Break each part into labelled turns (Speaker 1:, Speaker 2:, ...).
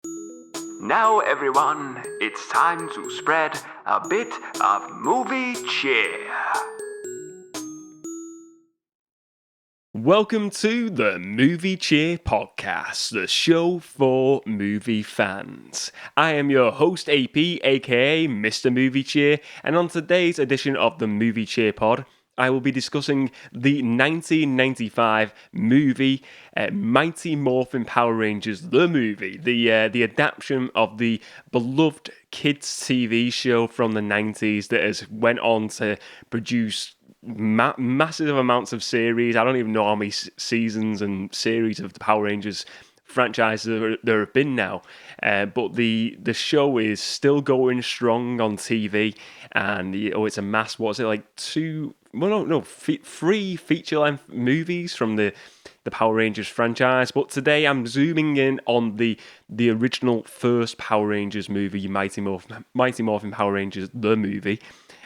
Speaker 1: Now, everyone, it's time to spread a bit of movie cheer.
Speaker 2: Welcome to the Movie Cheer Podcast, the show for movie fans. I am your host AP, aka Mr. Movie Cheer, and on today's edition of the Movie Cheer Pod, I will be discussing the 1995 movie Mighty Morphin Power Rangers, the movie, the adaptation of the beloved kids TV show from the 90s that has went on to produce massive amounts of series. I don't even know how many seasons and series of the Power Rangers franchise there have been now, but the show is still going strong on TV, and it's amassed, what's it, like three feature-length movies from the Power Rangers franchise. But today I'm zooming in on the original first Power Rangers movie, Mighty Morphin Power Rangers, the movie.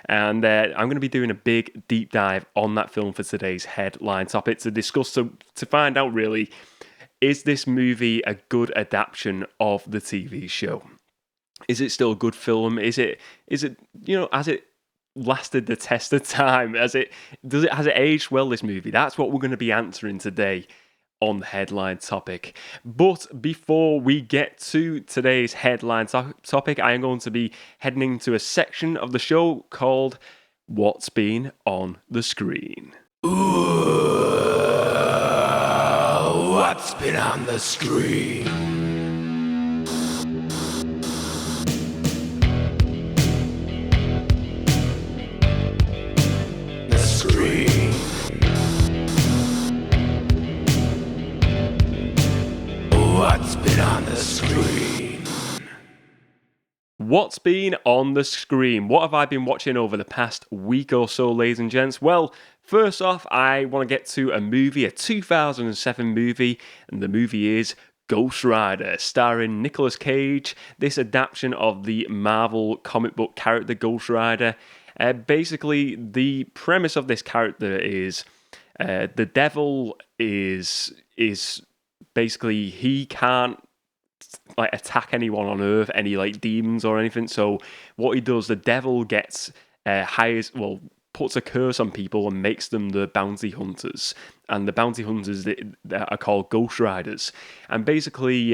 Speaker 2: And I'm going to be doing a big deep dive on that film for today's headline topic to discuss, to find out really, is this movie a good adaptation of the TV show? Is it still a good film? Has it lasted the test of time? Has it aged well, this movie? That's what we're going to be answering today on the headline topic. But before we get to today's headline topic, I am going to be heading into a section of the show called What's Been on the Screen.
Speaker 1: What's been on the screen? The screen. What's been on the screen?
Speaker 2: What's been on the screen? What have I been watching over the past week or so, ladies and gents? Well, first off, I want to get to a movie, a 2007 movie, and the movie is Ghost Rider, starring Nicolas Cage. This adaptation of the Marvel comic book character Ghost Rider. Basically, the premise of this character is the devil is basically, he can't attack anyone on Earth, any demons or anything. So what he does, the devil gets puts a curse on people and makes them the bounty hunters. And the bounty hunters that are called Ghost Riders. And basically,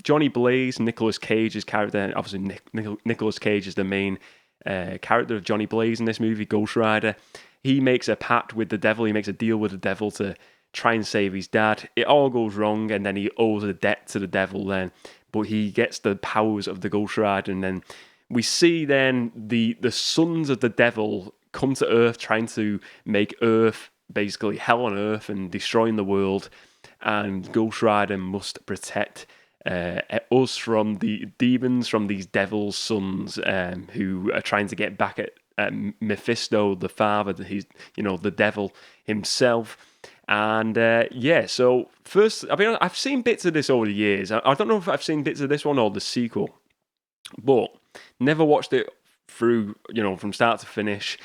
Speaker 2: Johnny Blaze, Nicolas Cage's character, obviously Nicolas Cage is the main character of Johnny Blaze in this movie, Ghost Rider. He makes a pact with the devil. He makes a deal with the devil to try and save his dad. It all goes wrong, and then he owes a debt to the devil then. But he gets the powers of the Ghost Rider, and then we see then the sons of the devil come to Earth, trying to make Earth basically hell on Earth and destroying the world. And Ghost Rider must protect us from the demons, from these devil's sons, who are trying to get back at Mephisto, the father, the devil himself. And so first, I've seen bits of this over the years. I don't know if I've seen bits of this one or the sequel, but never watched it through, from start to finish.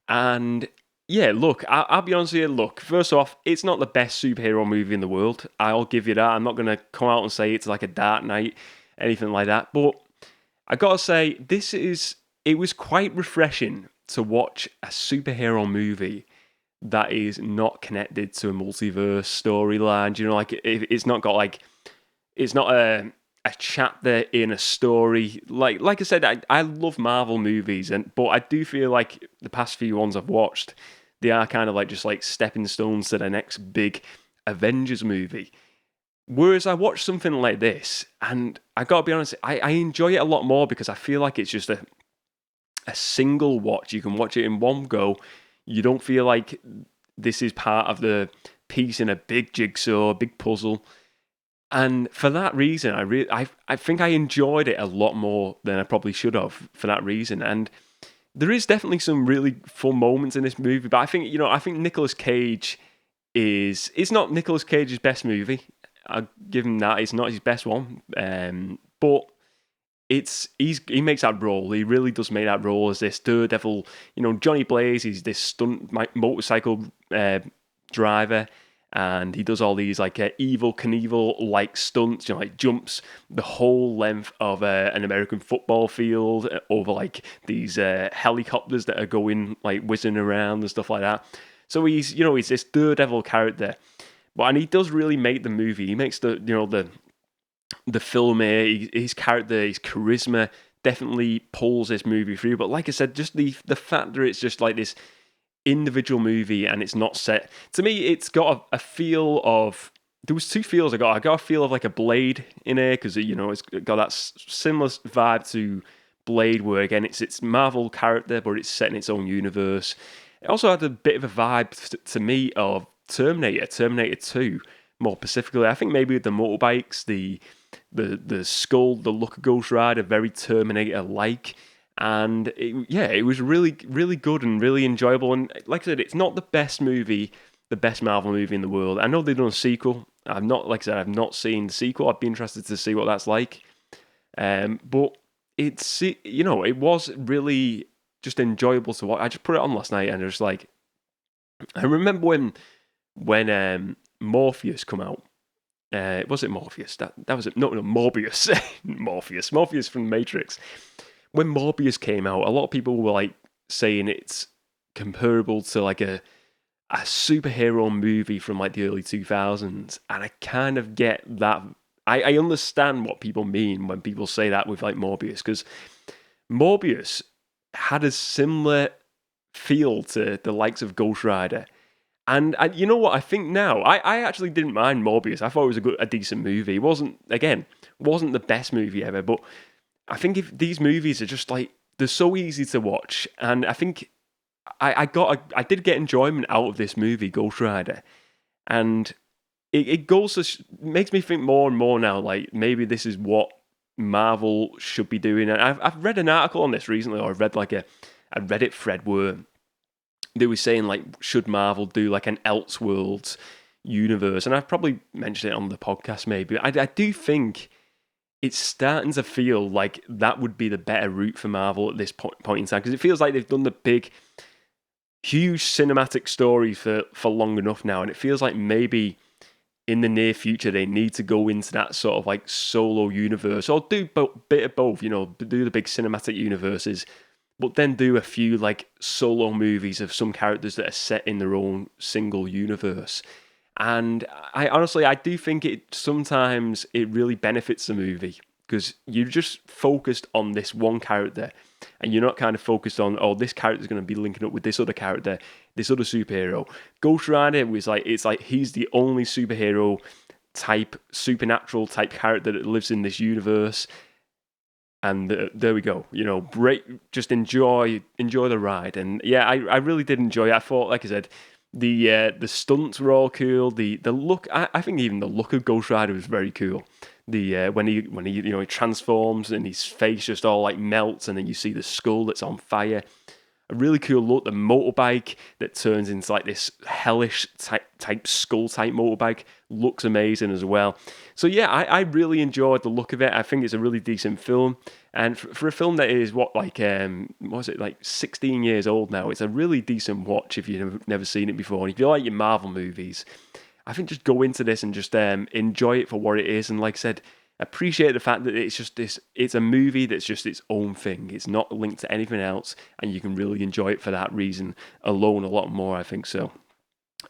Speaker 2: And yeah, look, I'll be honest with you. Look, first off, it's not the best superhero movie in the world. I'll give you that. I'm not going to come out and say it's like a Dark Knight, anything like that. But I got to say, it was quite refreshing to watch a superhero movie that is not connected to a multiverse storyline. It's not got it's not a chapter in a story. Like I said, I love Marvel movies, but I do feel like the past few ones I've watched, they are kind of just stepping stones to the next big Avengers movie. Whereas I watch something like this, and I gotta be honest, I enjoy it a lot more because I feel like it's just a single watch. You can watch it in one go. You don't feel like this is part of the piece in a big jigsaw, a big puzzle. And for that reason, I think I enjoyed it a lot more than I probably should have for that reason. And there is definitely some really fun moments in this movie, but I think Nicolas Cage it's not Nicolas Cage's best movie. I'll give him that. It's not his best one. But he makes that role. He really does make that role as this daredevil. Johnny Blaze, he's this stunt motorcycle driver, and he does all these like Evil Knievel like stunts, like jumps the whole length of an American football field over like these helicopters that are going like whizzing around and stuff like that. So he's this Daredevil character, and he does really make the movie. He makes the film here. His character, his charisma definitely pulls this movie through. But like I said, just the fact that it's just like this individual movie and it's not set, to me it's got a feel of, there was two feels I got a feel of like a Blade in here, because it's got that similar vibe to Blade, where again it's Marvel character but it's set in its own universe. It also had a bit of a vibe to me of Terminator 2 more specifically. I think maybe with the motorbikes, the skull, the look of Ghost Rider, very Terminator like. And it was really, really good and really enjoyable. And like I said, it's not the best Marvel movie in the world. I know they've done a sequel. I've not seen the sequel. I'd be interested to see what that's like. But it was really just enjoyable to watch. I just put it on last night and just like, I remember when Morpheus come out. Was it Morpheus? That was it. No, Morbius. Morpheus from Matrix. When Morbius came out, a lot of people were like saying it's comparable to like a superhero movie from like the early 2000s, and I kind of get that. I understand what people mean when people say that with like Morbius, because Morbius had a similar feel to the likes of Ghost Rider. And you know what? I think now, I actually didn't mind Morbius. I thought it was a decent movie. It wasn't the best movie ever, but I think if these movies are just like, they're so easy to watch, and I think I did get enjoyment out of this movie, Ghost Rider, and it makes me think more and more now, like maybe this is what Marvel should be doing. And I've read an article on this recently, or I've read like a Reddit thread where they were saying like, should Marvel do like an Elseworlds universe? And I've probably mentioned it on the podcast maybe. I do think it's starting to feel like that would be the better route for Marvel at this point in time, because it feels like they've done the big, huge cinematic story for long enough now, and it feels like maybe in the near future they need to go into that sort of like solo universe, or do a bit of both, do the big cinematic universes, but then do a few like solo movies of some characters that are set in their own single universe. And I honestly do think sometimes it really benefits the movie, because you're just focused on this one character, and you're not kind of focused on, this character's going to be linking up with this other character, this other superhero. Ghost Rider was like, it's like he's the only superhero type, supernatural type character that lives in this universe. And there we go. Just enjoy the ride. And yeah, I really did enjoy it. I thought, like I said, the stunts were all cool. The look, I think even the look of Ghost Rider was very cool. When he transforms and his face just all like melts, and then you see the skull that's on fire. A really cool look. The motorbike that turns into like this hellish type skull type motorbike looks amazing as well. So yeah, I really enjoyed the look of it. I think it's a really decent film, and for a film that is what was it like 16 years old now, it's a really decent watch if you've never seen it before. And if you like your Marvel movies, I think just go into this and just enjoy it for what it is. And like I said, appreciate the fact that it's a movie that's just its own thing. It's not linked to anything else, and you can really enjoy it for that reason alone a lot more, I think so.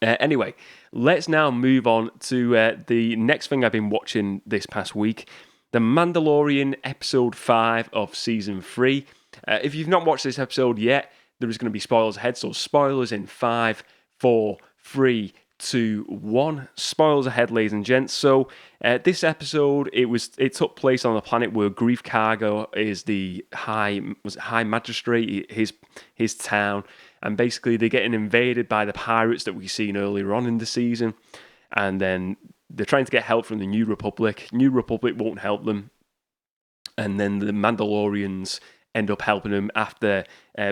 Speaker 2: Anyway, let's now move on to the next thing I've been watching this past week, The Mandalorian Episode 5 of Season 3. If you've not watched this episode yet, there is going to be spoilers ahead, so spoilers in 5, 4, 3, 2, 1. Spoilers ahead, ladies and gents. So this episode, it took place on a planet where Grief Karga is the high magistrate, his town, and basically they're getting invaded by the pirates that we've seen earlier on in the season, and then they're trying to get help from the New Republic. New Republic won't help them, and then the Mandalorians end up helping them after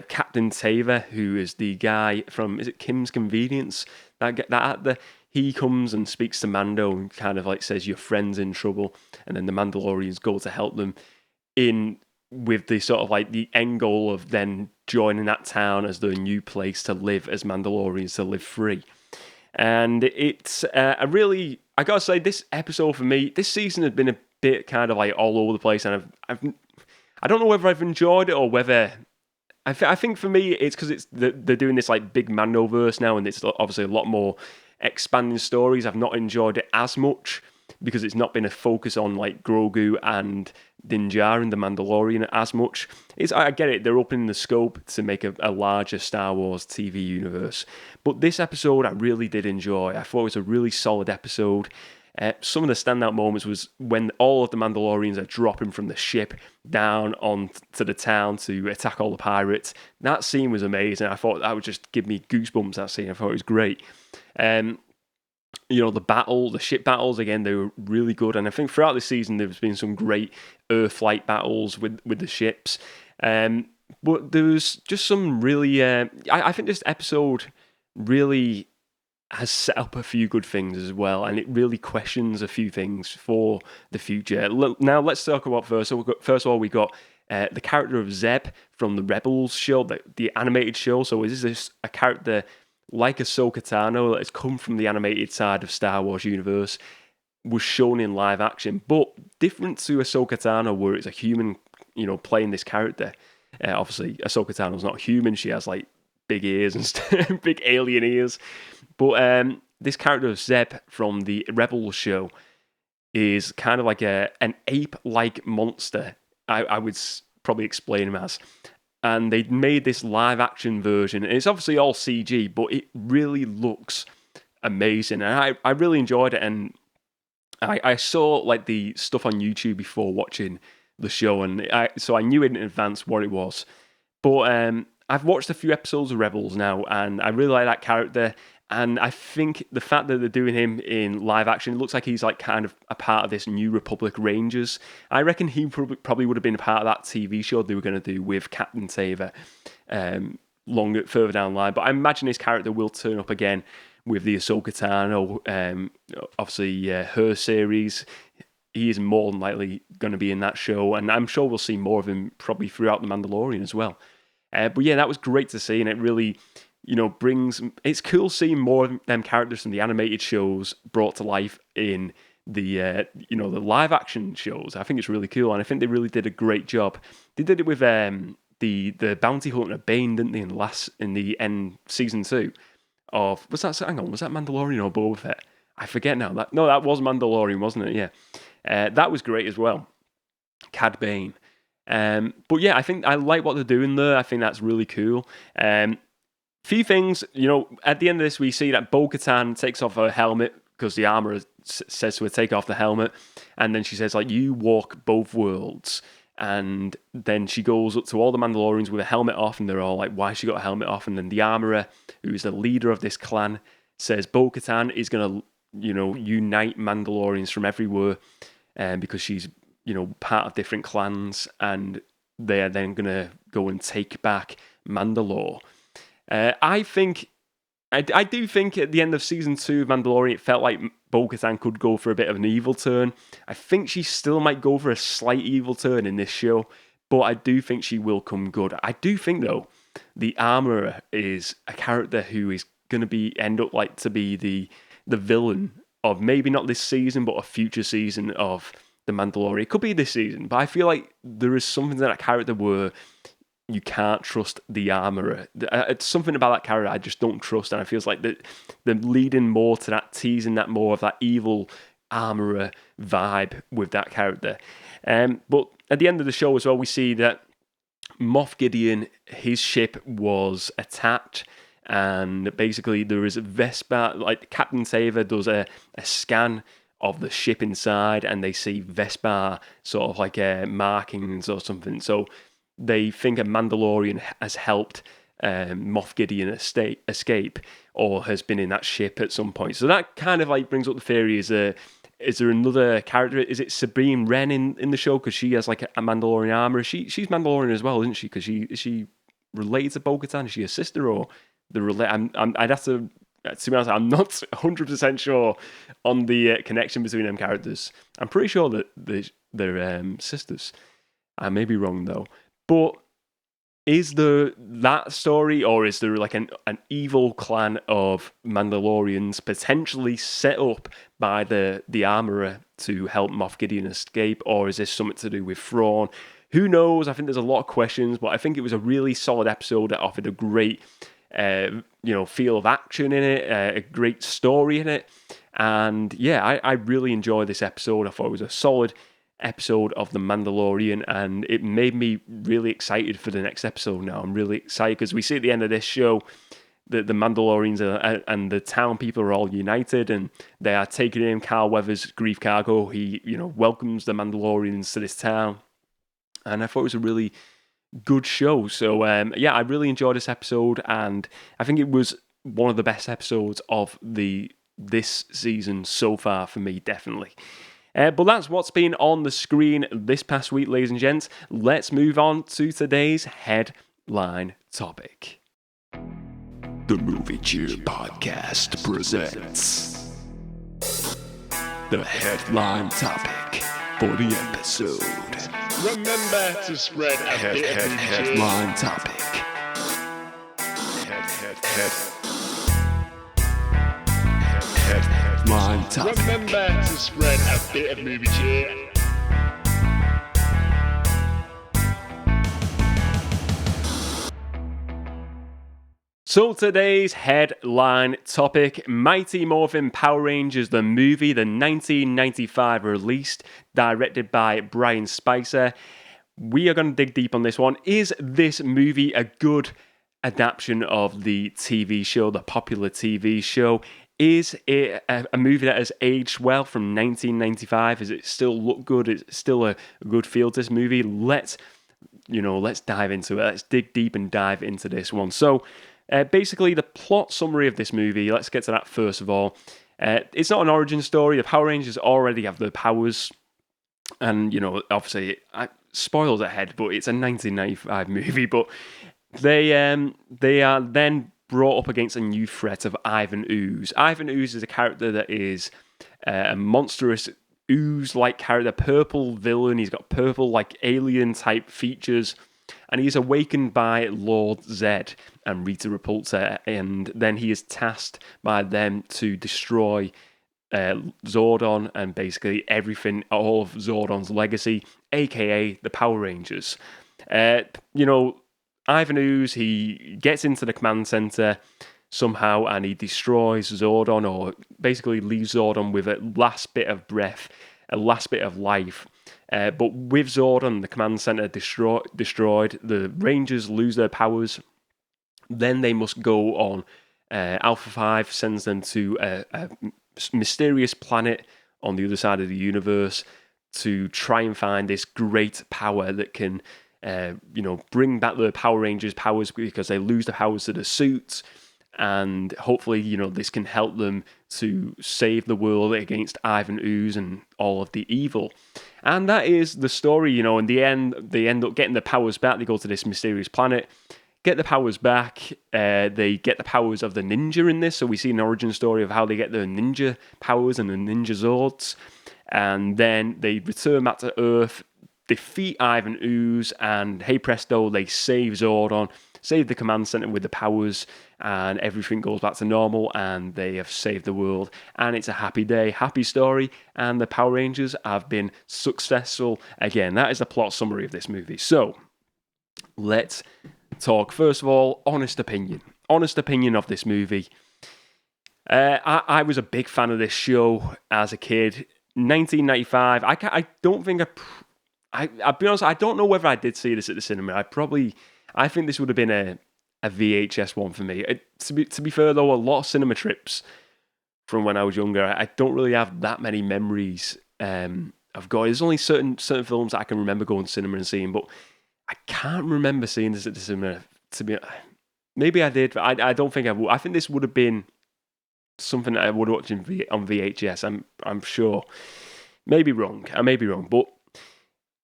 Speaker 2: Captain Tava, who is the guy from, is it Kim's Convenience? That actor, he comes and speaks to Mando and kind of like says, your friend's in trouble, and then the Mandalorians go to help them with the sort of like the end goal of then joining that town as their new place to live as Mandalorians, to live free. And it's I gotta say, this episode for me, this season has been a bit kind of like all over the place, and I don't know whether I've enjoyed it or whether I think for me it's because they're doing this like big Mandoverse now, and it's obviously a lot more expanding stories. I've not enjoyed it as much because it's not been a focus on like Grogu and Din Djarin, the Mandalorian, as much. I get it, they're opening the scope to make a larger Star Wars TV universe. But this episode I really did enjoy. I thought it was a really solid episode. Some of the standout moments was when all of the Mandalorians are dropping from the ship down onto the town to attack all the pirates. That scene was amazing. I thought that would just give me goosebumps, that scene. I thought it was great. The ship battles, again, they were really good. And I think throughout the season, there's been some great Earthlight battles with the ships. But there was just some really... I think this episode really has set up a few good things as well, and it really questions a few things for the future. Now, let's talk about first. So first of all, we got the character of Zeb from the Rebels show, the animated show. So is this a character like Ahsoka Tano that has come from the animated side of Star Wars universe, was shown in live action, but different to Ahsoka Tano, where it's a human, playing this character. Obviously, Ahsoka Tano's not human; she has like big ears and big alien ears. But this character of Zeb from the Rebels show is kind of like an ape-like monster. I would probably explain him as. And they made this live-action version. And it's obviously all CG, but it really looks amazing. And I really enjoyed it. And I saw like the stuff on YouTube before watching the show, and so I knew in advance what it was. But I've watched a few episodes of Rebels now, and I really like that character. And I think the fact that they're doing him in live action, it looks like he's like kind of a part of this New Republic Rangers. I reckon he probably would have been a part of that TV show they were going to do with Captain Saver further down the line. But I imagine his character will turn up again with the Ahsoka Tano, obviously her series. He is more than likely going to be in that show, and I'm sure we'll see more of him probably throughout The Mandalorian as well. But yeah, that was great to see, and it really... it's cool seeing more of them characters from the animated shows brought to life in the the live action shows. I think it's really cool, and I think they really did a great job. They did it with the bounty hunter Bane, didn't they? In the end season 2 of was that Mandalorian or Boba Fett? I forget now. That was Mandalorian, wasn't it? Yeah, that was great as well. Cad Bane. But yeah, I think I like what they're doing there. I think that's really cool. Few things, at the end of this, we see that Bo-Katan takes off her helmet because the armor says to her, take off the helmet. And then she says, like, you walk both worlds. And then she goes up to all the Mandalorians with a helmet off, and they're all like, why has she got a helmet off? And then the armorer, who's the leader of this clan, says Bo-Katan is going to, unite Mandalorians from everywhere because she's, part of different clans, and they are then going to go and take back Mandalore. I do think at the end of season 2 of Mandalorian, it felt like Bo-Katan could go for a bit of an evil turn. I think she still might go for a slight evil turn in this show, but I do think she will come good. I do think, though, the Armorer is a character who is going to end up like to be the villain of maybe not this season, but a future season of The Mandalorian. It could be this season, but I feel like there is something to that character where you can't trust the Armorer. It's something about that character I just don't trust, and I feel like they're leading more to that, teasing that more of that evil Armorer vibe with that character. But at the end of the show as well, we see that Moff Gideon, his ship was attacked, and basically there is a Vespa, like Captain Saver does a scan of the ship inside, and they see Vespa sort of like markings or something. So they think a Mandalorian has helped Moff Gideon escape or has been in that ship at some point. So that kind of like brings up the theory, is there another character? Is it Sabine Wren in the show? Because she has like a Mandalorian armor. She's Mandalorian as well, isn't she? Because is she related to Bo-Katan? Is she a sister or the I'd have to be honest, I'm not 100% sure on the connection between them characters. I'm pretty sure that they're sisters. I may be wrong though. But is there that story, or is there like an evil clan of Mandalorians potentially set up by the armorer to help Moff Gideon escape, or is this something to do with Thrawn? Who knows? I think there's a lot of questions, but I think it was a really solid episode that offered a great, feel of action in it, a great story in it, and yeah, I really enjoyed this episode. I thought it was a solid episode of The Mandalorian, and it made me really excited for the next episode now. I'm really excited because we see at the end of this show that the Mandalorians and the town people are all united, and they are taking in Carl Weathers' Grief Cargo. He, welcomes the Mandalorians to this town, and I thought it was a really good show. So, I really enjoyed this episode, and I think it was one of the best episodes of this season so far for me, definitely. But that's what's been on the screen this past week, ladies and gents. Let's move on to today's headline topic.
Speaker 1: The Movie Cheer Podcast presents the headline topic for the episode.
Speaker 3: Remember to spread a bit of
Speaker 1: headline topic. Headline topic.
Speaker 3: Remember to spread a bit of movie cheer.
Speaker 2: So today's headline topic, Mighty Morphin Power Rangers, the movie, the 1995 release, directed by Brian Spicer. We are going to dig deep on this one. Is this movie a good adaptation of the TV show, the popular TV show? Is it a movie that has aged well from 1995? Does it still look good? Is it still a good feel to this movie? Let's dive into it. Let's dig deep and dive into this one. So, basically, the plot summary of this movie, let's get to that first of all. It's not an origin story. The Power Rangers already have their powers. And, obviously, spoilers ahead, but it's a 1995 movie. But they are then brought up against a new threat of Ivan Ooze. Ivan Ooze is a character that is a monstrous ooze-like character, purple villain. He's got purple, alien-type features. And he's awakened by Lord Zed and Rita Repulsa, and then he is tasked by them to destroy Zordon and basically everything, all of Zordon's legacy, aka the Power Rangers. Ivan Ooze, he gets into the command center somehow and he destroys Zordon, or basically leaves Zordon with a last bit of breath, a last bit of life. But with Zordon, the command center destroyed, the Rangers lose their powers. Then they must go on. Alpha 5 sends them to a mysterious planet on the other side of the universe to try and find this great power that can, bring back the Power Rangers' powers, because they lose the powers to the suits. And hopefully, this can help them to save the world against Ivan Ooze and all of the evil. And that is the story, in the end, they end up getting the powers back. They go to this mysterious planet, get the powers back. They get the powers of the ninja in this. So we see an origin story of how they get their ninja powers and the ninja Zords. And then they return back to Earth, defeat Ivan Ooze, and hey presto, they save Zordon, save the command center with the powers, and everything goes back to normal, and they have saved the world, and it's a happy day, happy story, and the Power Rangers have been successful again. That is the plot summary of this movie. So, let's talk, first of all, honest opinion of this movie. I was a big fan of this show as a kid. 1995, I'll be honest, I don't know whether I did see this at the cinema. I think this would have been a VHS one for me. To be fair though, a lot of cinema trips from when I was younger, I don't really have that many memories of going. There's only certain films I can remember going to cinema and seeing, but I can't remember seeing this at the cinema. Maybe I did, but I don't think I would. I think this would have been something that I would watch on VHS. I'm sure. Maybe wrong. I may be wrong, but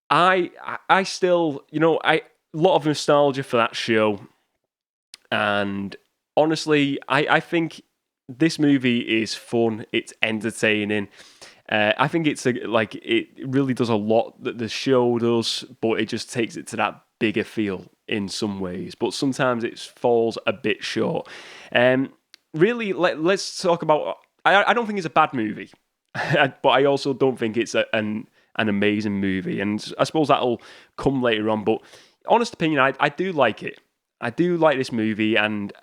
Speaker 2: I still, a lot of nostalgia for that show. And honestly, I think this movie is fun. It's entertaining. I think it really does a lot that the show does, but it just takes it to that bigger feel. in some ways, but sometimes it falls a bit short. Really, let's talk about. I don't think it's a bad movie, but I also don't think it's an amazing movie, and I suppose that'll come later on. But honest opinion, I do like it. I do like this movie, and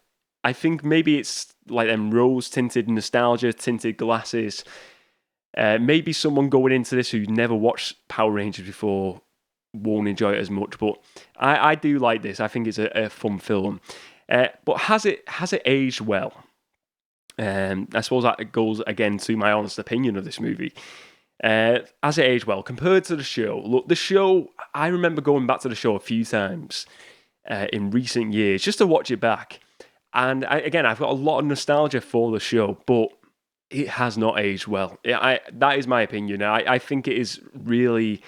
Speaker 2: I think maybe it's like them rose-tinted, nostalgia-tinted glasses. Maybe someone going into this who's never watched Power Rangers before won't enjoy it as much, but I do like this. I think it's a fun film. But has it aged well? I suppose that goes again to my honest opinion of this movie. Has it aged well compared to the show? Look, the show, I remember going back to the show a few times in recent years just to watch it back. And I've got a lot of nostalgia for the show, but it has not aged well. That is my opinion. I think it is really.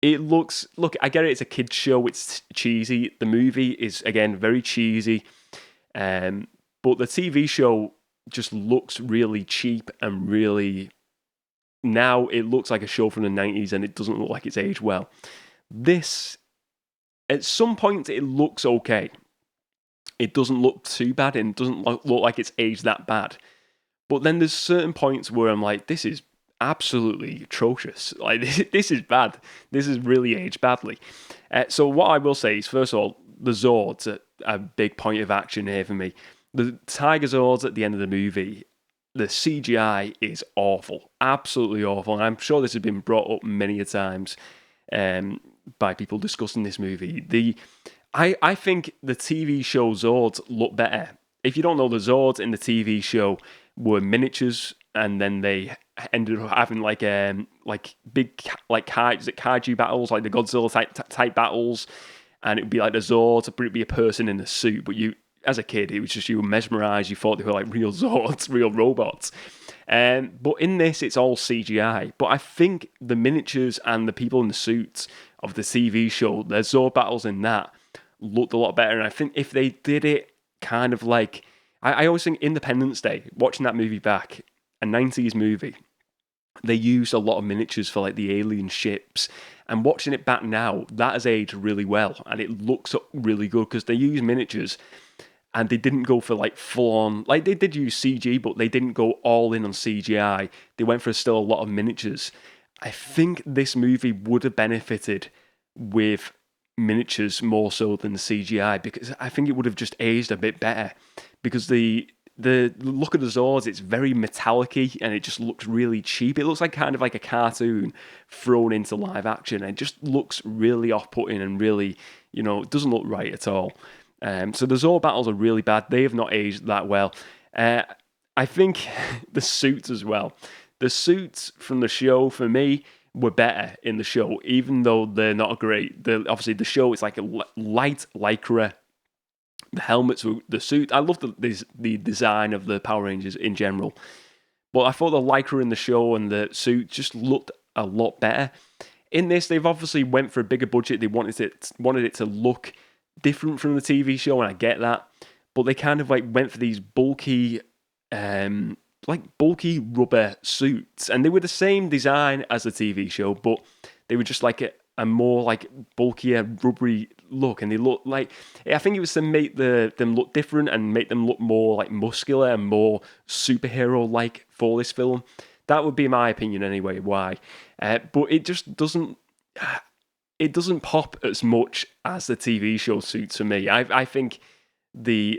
Speaker 2: It looks. Look, I get it. It's a kids' show. It's cheesy. The movie is again very cheesy, but the TV show just looks really cheap and really. Now it looks like a show from the 90s, and it doesn't look like it's aged well. This, at some point, it looks okay. It doesn't look too bad, and it doesn't look like it's aged that bad. But then there's certain points where I'm like, this is absolutely atrocious. Like, this is bad. This is really aged badly. So what I will say is, first of all, the Zords are a big point of action here for me. The Tiger Zords at the end of the movie, the CGI is awful. Absolutely awful. And I'm sure this has been brought up many a times by people discussing this movie. I think the TV show Zords look better. If you don't know, the Zords in the TV show were miniatures, and then they ended up having like big kaiju battles, like the Godzilla type battles, and it would be like the Zords, but it'd be a person in a suit. But you, as a kid, it was just you were mesmerized. You thought they were like real Zords, real robots. But in this, it's all CGI. But I think the miniatures and the people in the suits of the TV show, the Zord battles in that, looked a lot better. And I think if they did it kind of like, I always think Independence Day, watching that movie back, a 90s movie, they used a lot of miniatures for like the alien ships. And watching it back now, that has aged really well. And it looks really good because they use miniatures and they didn't go for like full on, like they did use CG, but they didn't go all in on CGI. They went for still a lot of miniatures. I think this movie would have benefited with miniatures more so than the CGI, because I think it would have just aged a bit better, because the look of the Zords, it's very metallic-y and it just looks really cheap. It looks like kind of like a cartoon thrown into live action. It just looks really off-putting and really, it doesn't look right at all. So the Zord battles are really bad. They have not aged that well. I think the suits as well. The suits from the show, for me, were better in the show, even though they're not great. Obviously, the show is like a light lycra. The helmets, the suit. I love the design of the Power Rangers in general. But I thought the lycra in the show and the suit just looked a lot better. In this, they've obviously went for a bigger budget. They wanted it to look different from the TV show, and I get that. But they kind of like went for these bulky rubber suits, and they were the same design as the TV show, but they were just like a more like bulkier, rubbery look, and they look like, I think it was to make them look different and make them look more like muscular and more superhero-like for this film. That would be my opinion anyway, why. But it just doesn't pop as much as the TV show suits for me. I think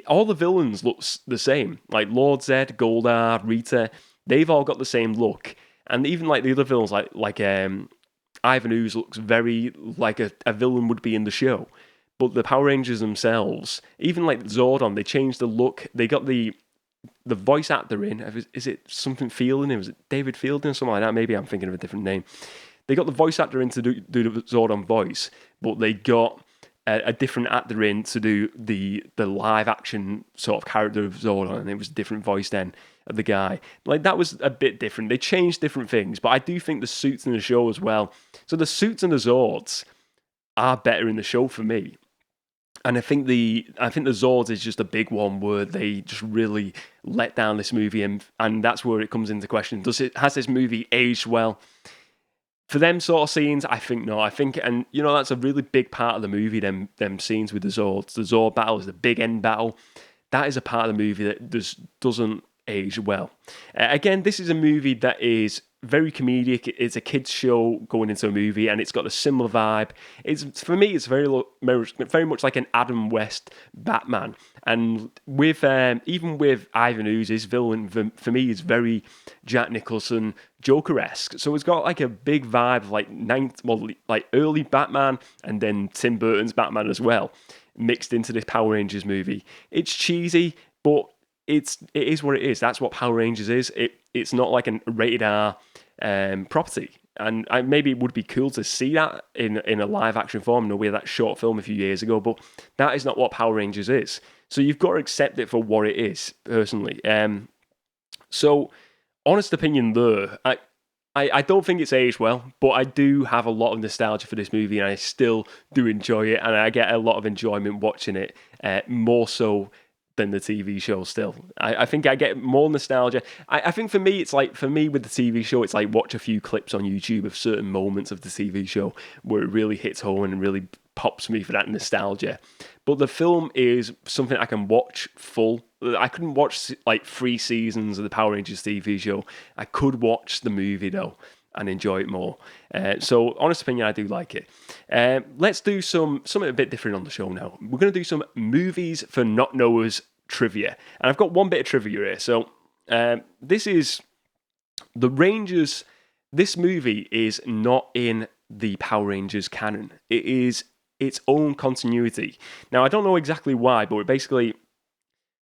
Speaker 2: all the villains look the same. Like Lord Zed, Goldar, Rita, they've all got the same look. And even like the other villains, like Ivan Ooze looks very like a villain would be in the show. But the Power Rangers themselves, even like Zordon, they changed the look. They got the voice actor in. Is it something Fielding? Was it David Fielding or something like that? Maybe I'm thinking of a different name. They got the voice actor in to do the Zordon voice, but they got a different actor in to do the live action sort of character of Zordon, and it was a different voice then of the guy. Like, that was a bit different. They changed different things, but I do think the suits in the show as well. So the suits and the Zords are better in the show for me. And I think the Zords is just a big one where they just really let down this movie, and that's where it comes into question. Has this movie aged well? For them sort of scenes, I think no. I think, and that's a really big part of the movie. Them scenes with the Zords. The Zord battle is the big end battle. That is a part of the movie that doesn't age well. Again, this is a movie that is very comedic. It's a kids show going into a movie, and it's got a similar vibe. For me, it's very much like an Adam West Batman, and with even with Ivan Ooze, his villain for me is very Jack Nicholson Joker-esque. So it's got like a big vibe of like early Batman, and then Tim Burton's Batman as well, mixed into this Power Rangers movie. It's cheesy, but it is what it is. That's what Power Rangers is. It's not like a rated R property. And maybe it would be cool to see that in a live action form. We had that short film a few years ago, but that is not what Power Rangers is. So you've got to accept it for what it is, personally. So, honest opinion there, I don't think it's aged well, but I do have a lot of nostalgia for this movie, and I still do enjoy it, and I get a lot of enjoyment watching it, more so than the TV show still. I think I get more nostalgia. I think for me with the TV show, it's like watch a few clips on YouTube of certain moments of the TV show where it really hits home and really pops me for that nostalgia. But the film is something I can watch full. I couldn't watch like 3 seasons of the Power Rangers TV show. I could watch the movie though and enjoy it more. So, honest opinion, I do like it. Let's do something a bit different on the show now. We're going to do some movies for not knowers trivia. And I've got one bit of trivia here. So, this is the Rangers. This movie is not in the Power Rangers canon. It is its own continuity. Now, I don't know exactly why, but basically,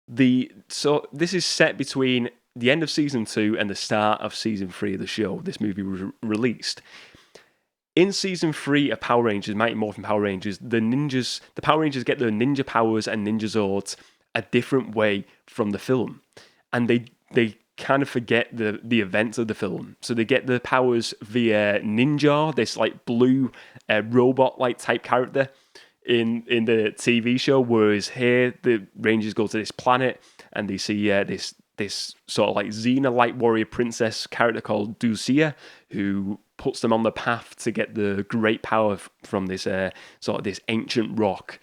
Speaker 2: this is set between the end of season 2 and the start of season 3 of the show. This movie was released. In season 3 of Power Rangers, Mighty Morphin Power Rangers, the Power Rangers get their ninja powers and ninja zords a different way from the film. And they kind of forget the events of the film. So they get the powers via Ninja, this like blue robot-like type character in the TV show, whereas here the Rangers go to this planet and they see this sort of like Xena light warrior princess character called Dulcia, who puts them on the path to get the great power from this sort of this ancient rock.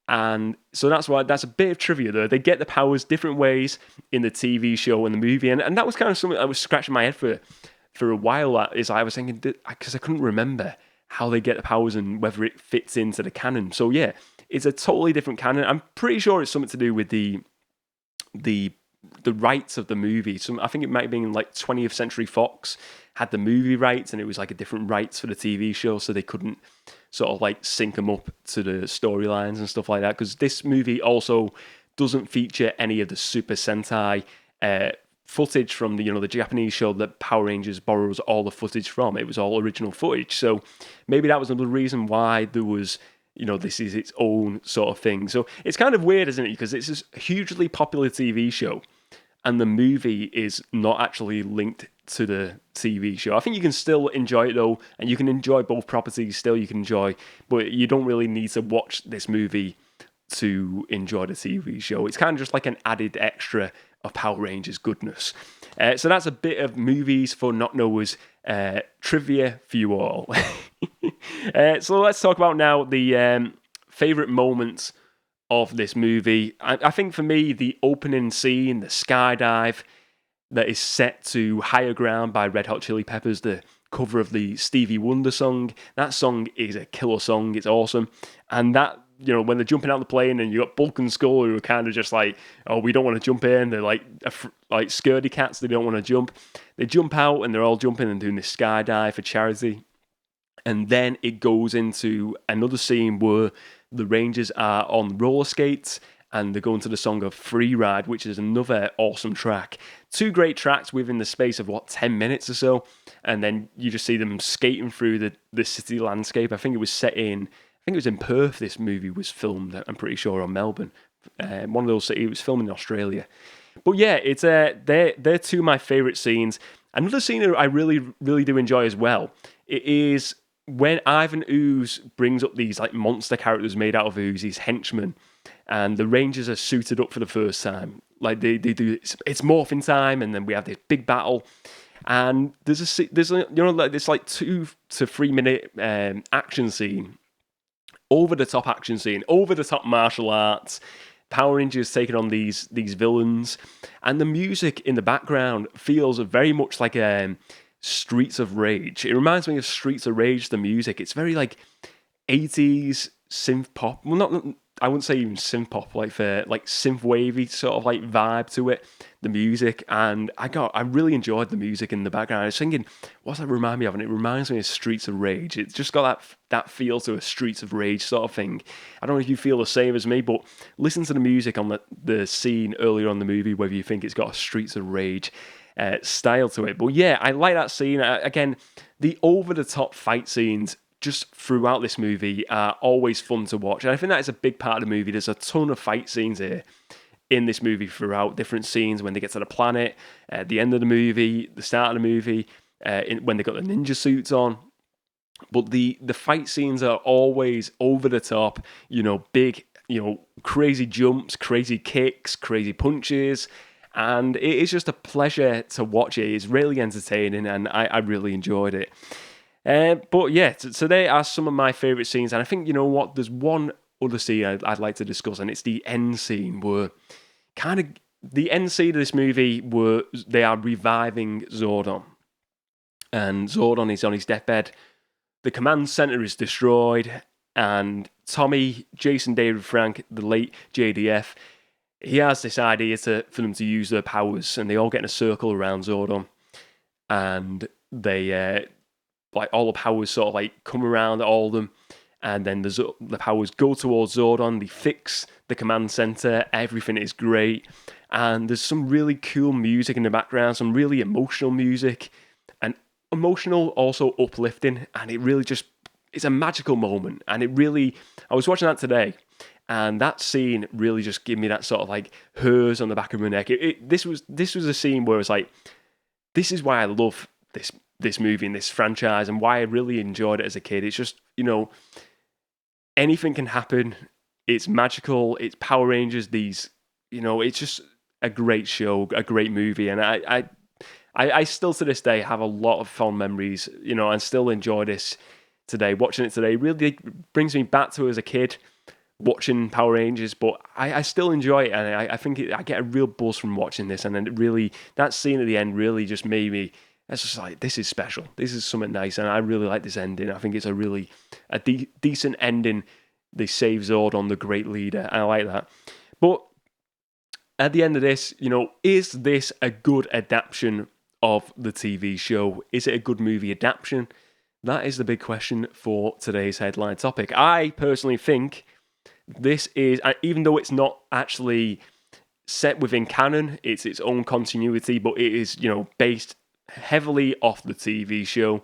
Speaker 2: And so that's a bit of trivia there. They get the powers different ways in the TV show and the movie, and that was kind of something I was scratching my head for a while. Is I was thinking, because I couldn't remember how they get the powers and whether it fits into the canon. So yeah, it's a totally different canon. I'm pretty sure it's something to do with the rights of the movie. I think it might have been like 20th Century Fox had the movie rights, and it was like a different rights for the TV show, so they couldn't sort of like sync them up to the storylines and stuff like that. Because this movie also doesn't feature any of the Super Sentai footage from the Japanese show that Power Rangers borrows all the footage from. It was all original footage. So maybe that was another reason why there was, this is its own sort of thing. So it's kind of weird, isn't it? Because it's this hugely popular TV show, and the movie is not actually linked to the TV show. I think you can still enjoy it though, and you can enjoy both properties still, but you don't really need to watch this movie to enjoy the TV show. It's kind of just like an added extra of Power Rangers goodness. So that's a bit of movies for not knowers trivia for you all. So let's talk about now the favourite moments of this movie. I think for me, the opening scene, the skydive that is set to Higher Ground by Red Hot Chili Peppers, the cover of the Stevie Wonder song. That song is a killer song. It's awesome. And that, when they're jumping out the plane and you got Bulk and Skull who are kind of just like, oh, we don't want to jump in. They're like scaredy cats. They don't want to jump. They jump out and they're all jumping and doing this skydive for charity. And then it goes into another scene where the Rangers are on roller skates and they're going to the song of Free Ride, which is another awesome track. 2 great tracks within the space of, 10 minutes or so. And then you just see them skating through the city landscape. I think it was in Perth this movie was filmed, I'm pretty sure, or Melbourne. One of those cities. It was filmed in Australia. But yeah, it's they're 2 of my favourite scenes. Another scene that I really, really do enjoy as well, it is when Ivan Ooze brings up these like monster characters made out of Ooze, these henchmen, and the Rangers are suited up for the first time. Like they do, it's morphin time, and then we have this big battle. And there's a like this like 2 to 3 minute action scene, over the top action scene, over the top martial arts. Power Rangers taking on these villains, and the music in the background feels very much like Streets of Rage. It reminds me of Streets of Rage. The music, it's very like 80s synth pop. Well, not, I wouldn't say even synth pop, like synth wavy sort of like vibe to it. The music, and I really enjoyed the music in the background. I was thinking, what's that remind me of? And it reminds me of Streets of Rage. It's just got that feel to a Streets of Rage sort of thing. I don't know if you feel the same as me, but listen to the music on the scene earlier on in the movie, whether you think it's got a Streets of Rage style to it. But yeah, I like that scene. Again, the over-the-top fight scenes just throughout this movie are always fun to watch. And I think that is a big part of the movie. There's a ton of fight scenes here in this movie throughout, different scenes when they get to the planet, at the end of the movie, the start of the movie, when they got the ninja suits on. But the fight scenes are always over the top, big, crazy jumps, crazy kicks, crazy punches. And it is just a pleasure to watch it. It's really entertaining, and I really enjoyed it. But yeah, so they are some of my favourite scenes. And I think, there's one other scene I'd like to discuss, and it's the end scene where the end scene of this movie where they are reviving Zordon. And Zordon is on his deathbed. The command center is destroyed, and Tommy, Jason David Frank, the late JDF, he has this idea for them to use their powers, and they all get in a circle around Zordon, and they all the powers sort of like come around all of them, and then the powers go towards Zordon. They fix the command center. Everything is great, and there's some really cool music in the background, some really emotional music, and emotional, also uplifting, and it really it's a magical moment. And I was watching that today, and that scene really just gave me that sort of like hairs on the back of my neck. This was a scene where it's like, this is why I love this movie and this franchise, and why I really enjoyed it as a kid. It's just, anything can happen. It's magical. It's Power Rangers. It's just a great show, a great movie, and I still to this day have a lot of fond memories, and still enjoy this today. Watching it today really brings me back to as a kid watching Power Rangers, but I still enjoy it, and I think I get a real buzz from watching this, and then that scene at the end really just made me. It's just like, this is special. This is something nice, and I really like this ending. I think it's a decent ending. They save Zordon, the great leader. I like that. But at the end of this, is this a good adaptation of the TV show? Is it a good movie adaptation? That is the big question for today's headline topic. I personally think this is, even though it's not actually set within canon, it's its own continuity, but it is, based heavily off the TV show.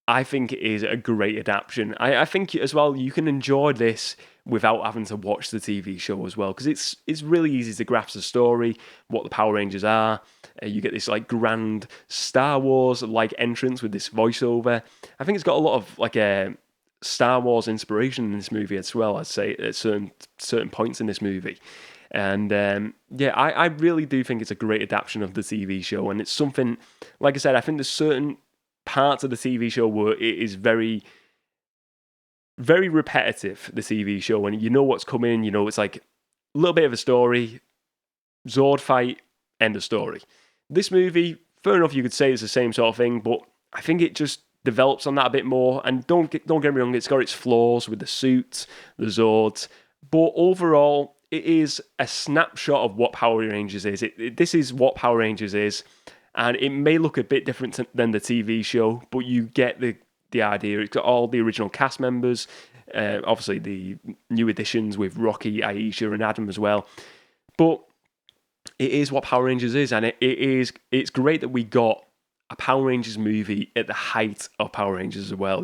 Speaker 2: I think it is a great adaptation. I think as well you can enjoy this without having to watch the TV show as well, because it's really easy to grasp the story, what the Power Rangers are. You get this like grand Star Wars like entrance with this voiceover. I think it's got a lot of like a Star Wars inspiration in this movie as well, I'd say, at certain points in this movie. And I really do think it's a great adaptation of the TV show, and it's something, like I said, I think there's certain parts of the TV show where it is very, very repetitive, the TV show, and you know what's coming, it's like a little bit of a story, Zord fight, end of story. This movie, fair enough, you could say it's the same sort of thing, but I think it just develops on that a bit more, and don't get me wrong, it's got its flaws with the suits, the Zords, but overall, it is a snapshot of what Power Rangers is. This is what Power Rangers is, and it may look a bit different than the TV show, but you get the idea. It's got all the original cast members, obviously the new additions with Rocky, Aisha, and Adam as well. But it is what Power Rangers is, and it's great that we got a Power Rangers movie at the height of Power Rangers as well.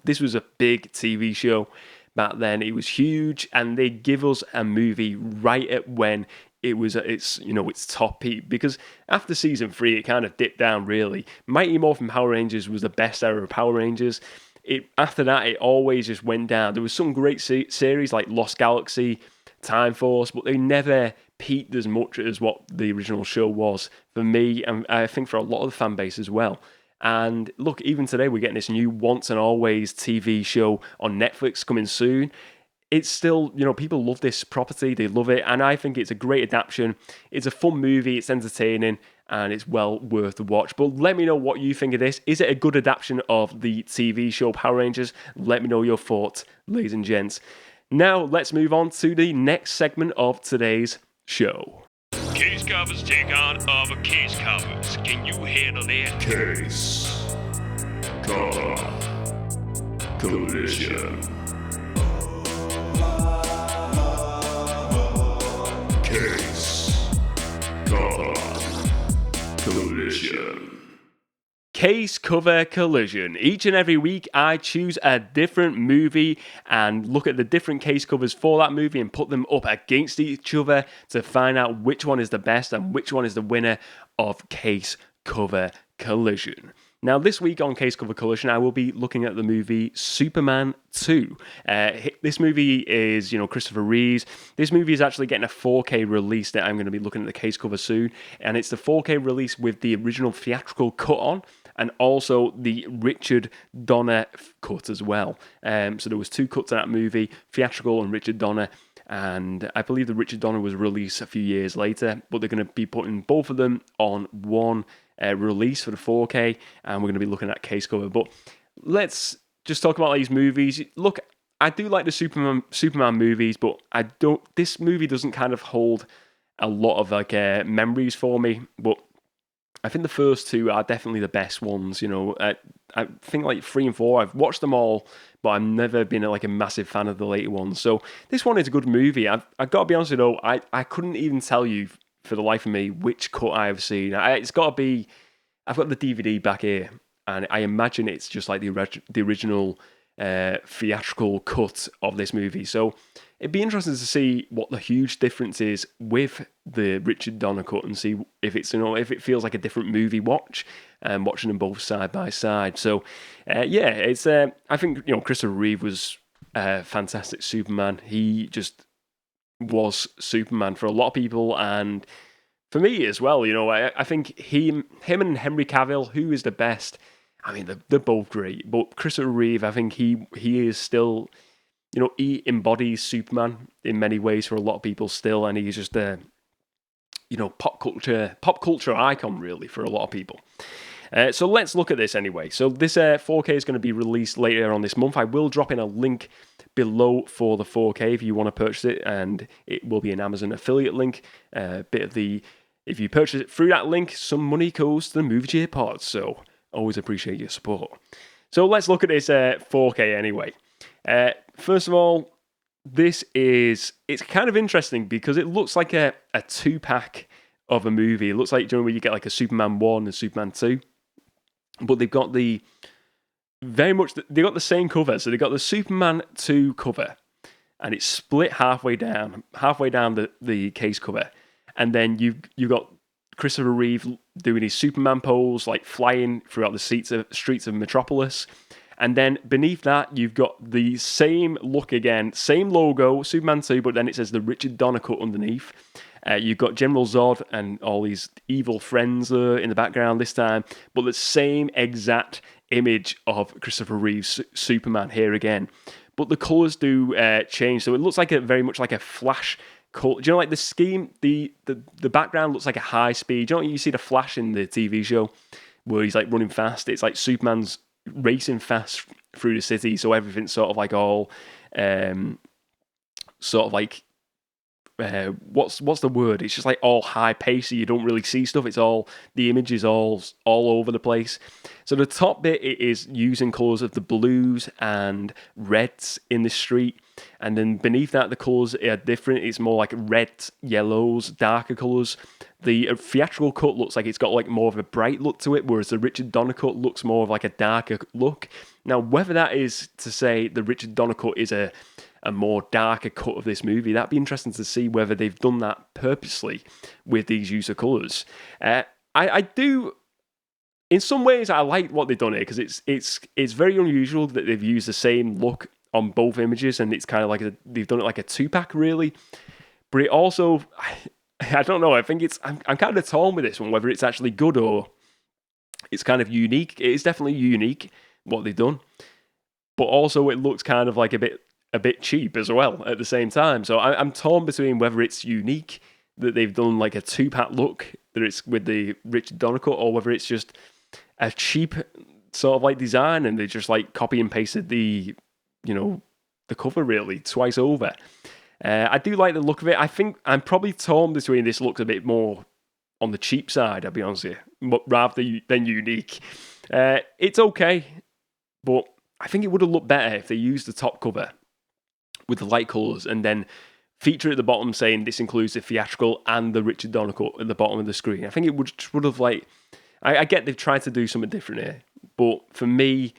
Speaker 2: This was a big TV show back then. It was huge, and they give us a movie right at when it was at its top peak, because after season 3 it kind of dipped down really. Mighty Morphin Power Rangers was the best era of Power Rangers. After that it always just went down. There was some great series like Lost Galaxy, Time Force, but they never peaked as much as what the original show was for me, and I think for a lot of the fan base as well. And look, even today we're getting this new Once and Always TV show on Netflix coming soon. It's still, people love this property, they love it, and I think it's a great adaptation. It's a fun movie, it's entertaining, and it's well worth the watch. But let me know what you think of this. Is it a good adaptation of the TV show Power Rangers? Let me know your thoughts, ladies and gents. Now, let's move on to the next segment of today's show.
Speaker 4: Case covers take on other case covers. Can you handle that?
Speaker 5: Case cover collision. Case cover collision.
Speaker 2: Case cover collision. Each and every week I choose a different movie and look at the different case covers for that movie and put them up against each other to find out which one is the best and which one is the winner of case cover collision. Now, this week on Case Cover Collision, I will be looking at the movie Superman 2. This movie is, Christopher Reeves. This movie is actually getting a 4K release that I'm going to be looking at the case cover soon. And it's the 4K release with the original theatrical cut on, and also the Richard Donner cut as well. So there was 2 cuts of that movie, theatrical and Richard Donner. And I believe the Richard Donner was released a few years later, but they're going to be putting both of them on one release for the 4K, and we're going to be looking at case cover. But let's just talk about these movies. Look, I do like the Superman movies, but this movie doesn't kind of hold a lot of memories for me. But I think the first 2 are definitely the best ones. I think like 3 and 4, I've watched them all, but I've never been a massive fan of the later ones. So this one is a good movie. I've got to be honest with you, though, I couldn't even tell you for the life of me which cut I've seen. It's got to be, I've got the DVD back here, and I imagine it's just like the original theatrical cut of this movie. So it'd be interesting to see what the huge difference is with the Richard Donner cut and see if it's, if it feels like a different movie watch, and watching them both side by side. So it's I think Christopher Reeve was a fantastic Superman. He just was Superman for a lot of people, and for me as well. I think him and Henry Cavill, who is the best? I mean, they're both great, but Christopher Reeve, I think he is still, he embodies Superman in many ways for a lot of people still, and he's just a pop culture icon really for a lot of people. So let's look at this anyway. So this 4K is going to be released later on this month. I will drop in a link below for the 4K if you want to purchase it, and it will be an Amazon affiliate link. If you purchase it through that link, some money goes to the Movie Cheer Pod, so always appreciate your support. So let's look at this 4K anyway. First of all, it's kind of interesting because it looks like a 2-pack of a movie. It looks like, where you get like a Superman 1 and Superman 2, but they've got they got the same cover. So they got the Superman 2 cover, and it's split halfway down the case cover, and then you've got Christopher Reeve doing his Superman pose, like flying throughout the streets of Metropolis. And then beneath that, you've got the same look again, same logo, Superman 2, but then it says the Richard Donner cut underneath. You've got General Zod and all these evil friends in the background this time, but the same exact image of Christopher Reeve's Superman here again. But the colours do change, so it looks like very much like a Flash color. Do you know, like the scheme, the background looks like a high speed. Do you know, you see the Flash in the TV show where he's like running fast? It's like Superman's racing fast through the city, so everything's sort of like all sort of like what's the word? It's just like all high pace, so you don't really see stuff. It's all, the image is all over the place. So the top bit, it is using colours of the blues and reds in the street, and then beneath that the colours are different. It's more like reds, yellows, darker colours. The theatrical cut looks like it's got like more of a bright look to it, whereas the Richard Donner cut looks more of like a darker look. Now, whether that is to say the Richard Donner cut is a more darker cut of this movie, that'd be interesting to see whether they've done that purposely with these use of colours. I do, in some ways, I like what they've done here, because it's very unusual that they've used the same look on both images, and it's kind of like they've done it like a 2-pack really. But it also, I don't know. I think I'm kind of torn with this one, whether it's actually good or it's kind of unique. It is definitely unique what they've done, but also it looks kind of like a bit cheap as well at the same time. So I'm torn between whether it's unique that they've done like a 2-pack look that it's with the Richard Donner cut, or whether it's just a cheap sort of like design and they just like copy and pasted the cover really twice over. I do like the look of it. I think I'm probably torn between this looks a bit more on the cheap side, I'll be honest with you, rather than unique. It's okay, but I think it would have looked better if they used the top cover with the light colours and then feature at the bottom saying this includes the theatrical and the Richard Donner cut at the bottom of the screen. I think it would have like... I get they've tried to do something different here, but for me,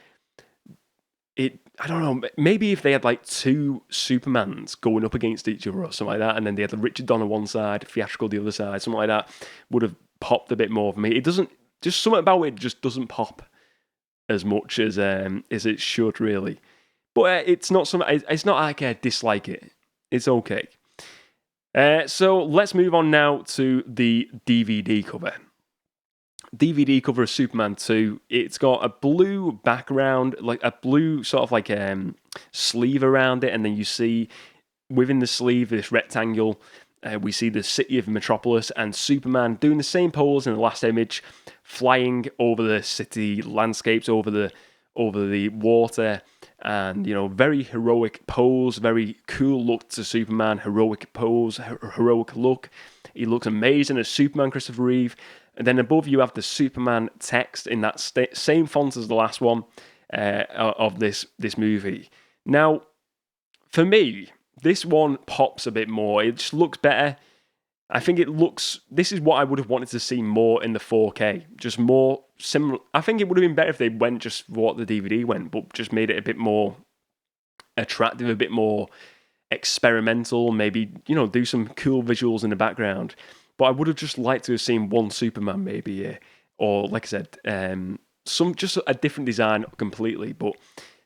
Speaker 2: I don't know, maybe if they had like 2 Supermans going up against each other or something like that, and then they had the Richard Donner one side, theatrical the other side, something like that, would have popped a bit more for me. It doesn't, just something about it just doesn't pop as much as it should really. But it's not something, it's not like I dislike it. It's okay. So let's move on now to the DVD cover. DVD cover of Superman 2. It's got a blue background, like a blue sort of like sleeve around it, and then you see within the sleeve this rectangle. We see the city of Metropolis and Superman doing the same pose in the last image, flying over the city landscapes, over the water, and very heroic pose, very cool look to Superman. Heroic pose, heroic look. He looks amazing as Superman, Christopher Reeve. And then above you have the Superman text in that same font as the last one of this movie. Now, for me, this one pops a bit more. It just looks better. I think this is what I would have wanted to see more in the 4K. Just more similar. I think it would have been better if they went just for what the DVD went, but just made it a bit more attractive, a bit more experimental, maybe, do some cool visuals in the background. But I would have just liked to have seen one Superman maybe here. Or, like I said, just a different design completely. But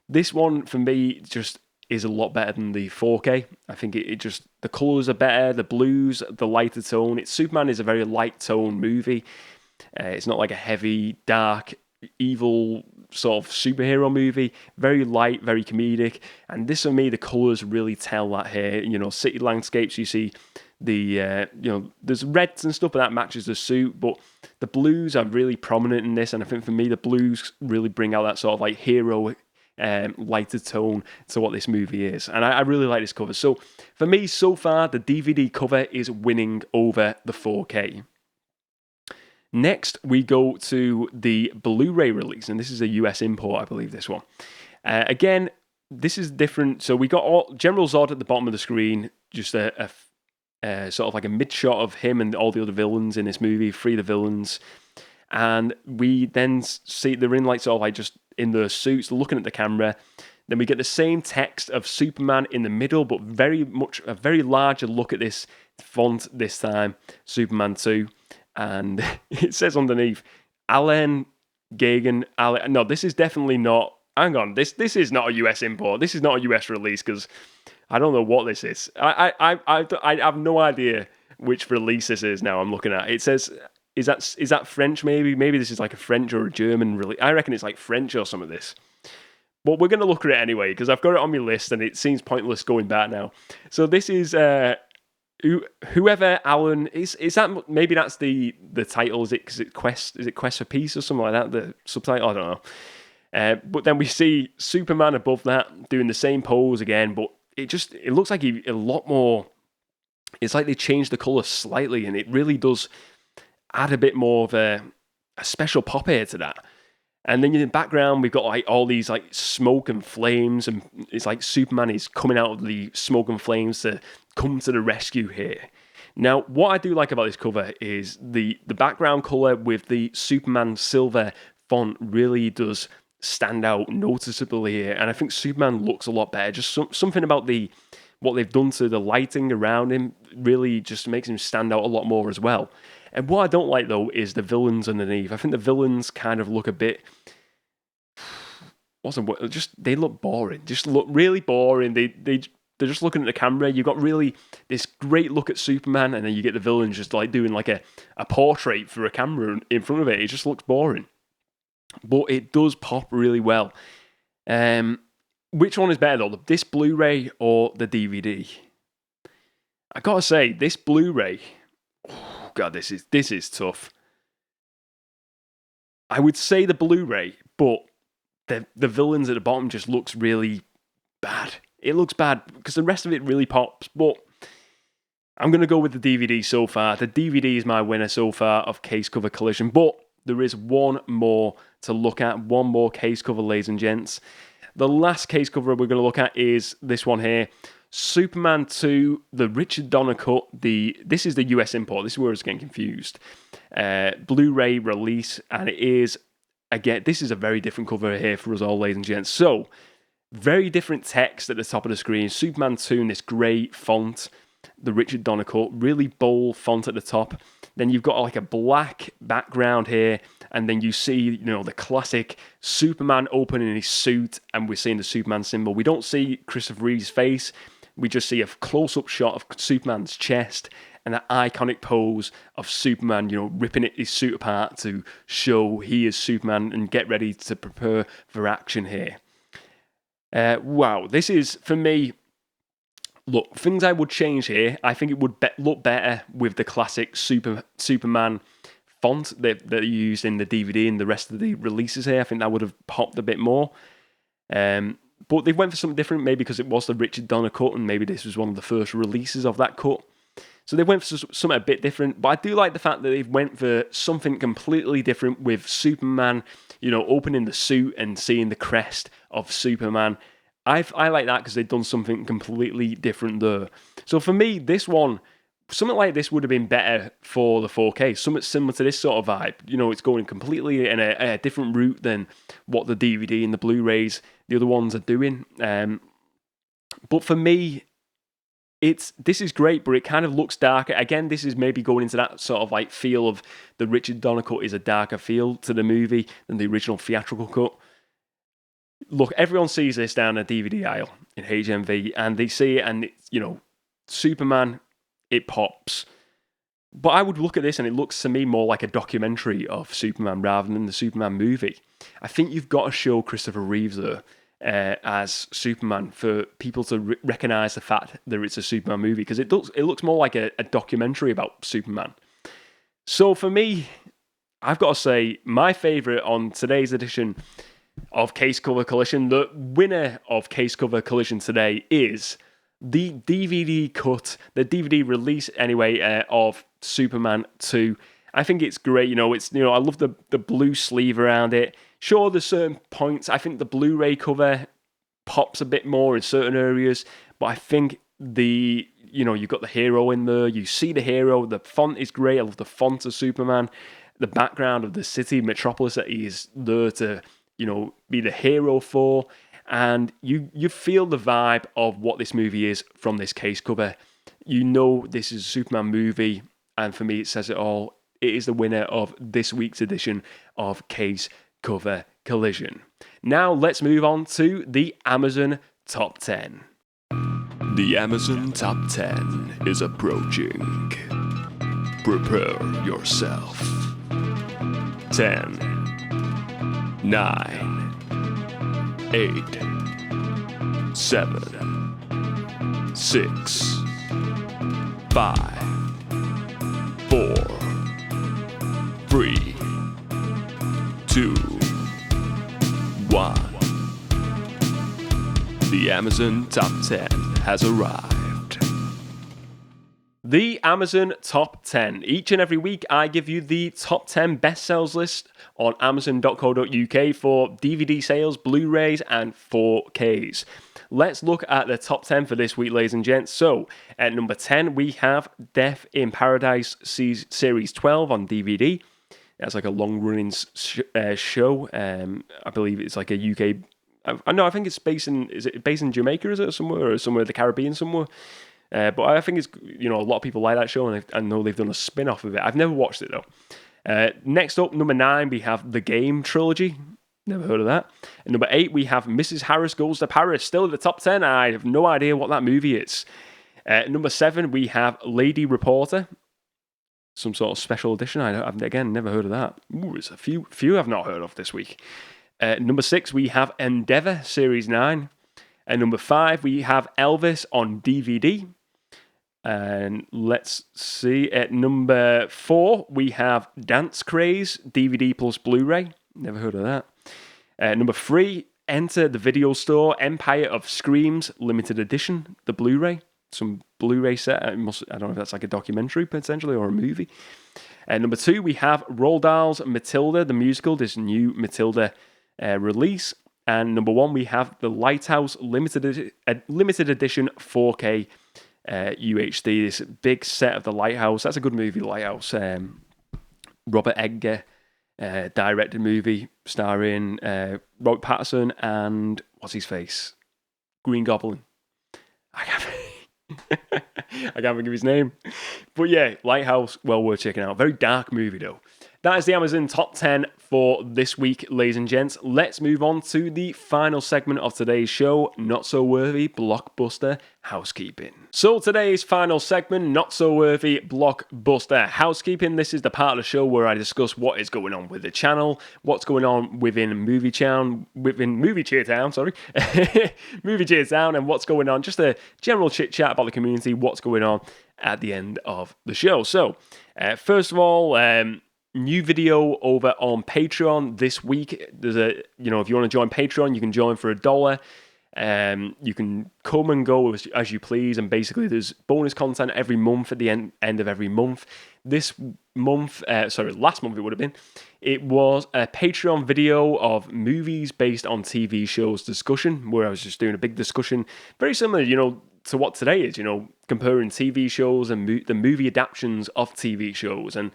Speaker 2: this one, for me, just is a lot better than the 4K. I think it just, the colours are better, the blues, the lighter tone. Superman is a very light tone movie. It's not like a heavy, dark, evil sort of superhero movie. Very light, very comedic. And this, for me, the colours really tell that here. City landscapes, you see there's reds and stuff, but that matches the suit. But the blues are really prominent in this, and I think for me, the blues really bring out that sort of like hero lighter tone to what this movie is. And I really like this cover. So for me, so far, the DVD cover is winning over the 4K. Next, we go to the Blu-ray release, and this is a US import, I believe, this one. Again, this is different. So we got General Zod at the bottom of the screen, just a sort of like a mid-shot of him and all the other villains in this movie, 3 of the villains. And we then see they're in like sort of like just in their suits, looking at the camera. Then we get the same text of Superman in the middle, but very much a very larger look at this font this time, Superman 2. And it says underneath, Alan Gagan. No, this is definitely not. Hang on, this is not a US import. This is not a US release because I don't know what this is. I have no idea which release this is now. I'm looking at. It says, is that French? Maybe this is like a French or a German release. I reckon it's like French or some of this. But we're going to look at it anyway because I've got it on my list and it seems pointless going back now. So this is whoever Alan is that, maybe that's the title. Is it Quest for Peace or something like that? The subtitle, I don't know. But then we see Superman above that doing the same pose again, but it looks like a lot more. It's like they changed the colour slightly, and it really does add a bit more of a special pop here to that. And then in the background, we've got like all these like smoke and flames, and it's like Superman is coming out of the smoke and flames to come to the rescue here. Now, what I do like about this cover is the background colour with the Superman silver font really does stand out noticeably here, and I think Superman looks a lot better. Just something about what they've done to the lighting around him really just makes him stand out a lot more as well. And what I don't like, though, is the villains underneath. I think the villains kind of look a bit... they look boring. Just look really boring. They they're just looking at the camera. You've got really this great look at Superman, and then you get the villain just like doing like a portrait for a camera in front of it. It just looks boring. But it does pop really well. Which one is better though, this Blu-ray or the DVD? I gotta say, this Blu-ray, oh God, this is tough. I would say the Blu-ray, but the villains at the bottom just looks really bad. It looks bad because the rest of it really pops, but I'm going to go with the DVD so far. The DVD is my winner so far of Case Cover Collision, but there is one more to look at, one more case cover, ladies and gents. The last case cover we're going to look at is this one here, Superman 2, the Richard Donner cut. This is the US import. This is where I was getting confused. Blu-ray release, and it is, again, this is a very different cover here for us all, ladies and gents. So, very different text at the top of the screen. Superman 2 in this grey font, the Richard Donner cut, really bold font at the top. Then you've got like a black background here, and then you see, the classic Superman opening his suit, and we're seeing the Superman symbol. We don't see Christopher Reeve's face. We just see a close-up shot of Superman's chest and that iconic pose of Superman, ripping his suit apart to show he is Superman and get ready to prepare for action here. Wow, this is, for me, look, things I would change here. I think it would look better with the classic Superman font that you used in the DVD and the rest of the releases here. I think that would have popped a bit more. But they went for something different, maybe because it was the Richard Donner cut, and maybe this was one of the first releases of that cut. So they went for something a bit different. But I do like the fact that they went for something completely different with Superman, opening the suit and seeing the crest of Superman. I like that because they've done something completely different there. So for me, this one, something like this would have been better for the 4K. Something similar to this sort of vibe. It's going completely in a different route than what the DVD and the Blu-rays, the other ones, are doing. But for me, this is great, but it kind of looks darker. Again, this is maybe going into that sort of like feel of the Richard Donner cut is a darker feel to the movie than the original theatrical cut. Look, everyone sees this down a DVD aisle in HMV, and they see it, and Superman, it pops. But I would look at this, and it looks to me more like a documentary of Superman rather than the Superman movie. I think you've got to show Christopher Reeves there as Superman for people to recognise the fact that it's a Superman movie, because it looks more like a documentary about Superman. So for me, I've got to say, my favourite on today's edition of Case Cover Collision, the winner of Case Cover Collision today is the DVD cut, the DVD release anyway, of Superman 2. I think it's great. It's I love the blue sleeve around it. Sure, there's certain points. I think the Blu-ray cover pops a bit more in certain areas, but I think you've got the hero in there. You see the hero. The font is great. I love the font of Superman. The background of the city, Metropolis, that he is there to be the hero for. And you feel the vibe of what this movie is from this case cover. This is a Superman movie, and for me, it says it all. It is the winner of this week's edition of Case Cover Collision. Now, let's move on to the Amazon Top 10.
Speaker 5: The Amazon Top 10 is approaching. Prepare yourself. 10, 9, 8, 7, 6, 5, 4, 3, 2, 1. The Amazon Top 10 has arrived.
Speaker 2: The Amazon Top 10. Each and every week, I give you the top 10 best sales list on Amazon.co.uk for DVD sales, Blu-rays, and 4Ks. Let's look at the top 10 for this week, ladies and gents. So, at number 10, we have Death in Paradise Series 12 on DVD. That's like a long-running show. I believe it's like a UK... I think it's based in... Is it based in Jamaica, is it, somewhere? Or somewhere in the Caribbean somewhere? But I think it's... a lot of people like that show, and I know they've done a spin-off of it. I've never watched it, though. Next up, number 9, we have The Game Trilogy. Never heard of that. At number 8, we have Mrs. Harris Goes to Paris, still at the top 10. I have no idea what that movie is. At number 7, we have Lady Reporter, some sort of special edition. I've again never heard of that. Ooh, there's a few I've not heard of this week. Number 6, we have Endeavour Series 9. At number 5, we have Elvis on DVD. And let's see, at number 4, we have Dance Craze, DVD plus Blu-ray. Never heard of that. Number 3, enter the video store, Empire of Screams, limited edition, the Blu-ray. Some Blu-ray set. I don't know if that's like a documentary, potentially, or a movie. Number 2, we have Roald Dahl's Matilda, the musical, this new Matilda release. And number 1, we have the Lighthouse limited edition 4K UHD, this big set of the Lighthouse. That's a good movie, Lighthouse. Robert Edgar directed movie starring Robert Pattinson and what's his face? Green Goblin. I can't think of his name. But yeah, Lighthouse, well worth checking out. Very dark movie though. That is the Amazon Top 10 for this week, ladies and gents. Let's move on to the final segment of today's show, Not So Worthy Blockbuster Housekeeping. So today's final segment, Not So Worthy Blockbuster Housekeeping. This is the part of the show where I discuss what is going on with the channel, what's going on within Movie Cheer Town, Movie Cheer Town, and what's going on. Just a general chit chat about the community, what's going on at the end of the show. So, first of all, new video over on Patreon this week. There's if you want to join Patreon, you can join for $1. You can come and go as you please, and basically there's bonus content every month at the end of every month. Last month it would have been. It was a Patreon video of movies based on TV shows discussion, where I was just doing a big discussion, very similar, to what today is, comparing TV shows and the movie adaptions of TV shows, and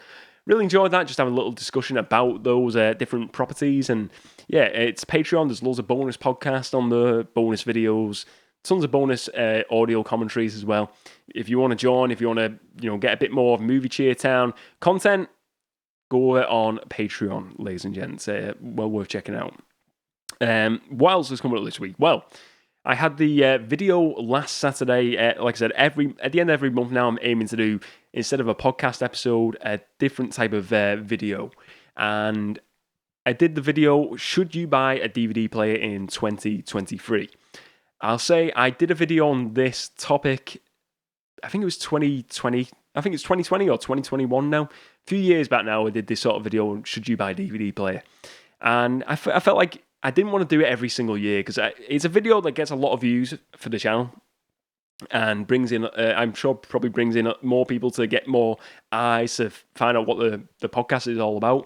Speaker 2: really enjoyed that, just having a little discussion about those different properties. And yeah, it's Patreon. There's loads of bonus podcasts on the bonus videos, tons of bonus audio commentaries as well. If you want to join, if you want to get a bit more of Movie Cheer Town content, go on Patreon, ladies and gents. Well worth checking out. What else has come up this week? Well, I had the video last Saturday. Like I said, at the end of every month now, I'm aiming to do, instead of a podcast episode, a different type of video. And I did the video, should you buy a DVD player in 2023? I'll say I did a video on this topic, I think it was 2020. I think it's 2020 or 2021 now. A few years back now, I did this sort of video, should you buy a DVD player? And I felt like I didn't want to do it every single year, because it's a video that gets a lot of views for the channel and brings in, I'm sure probably brings in more people to get more eyes to find out what the podcast is all about.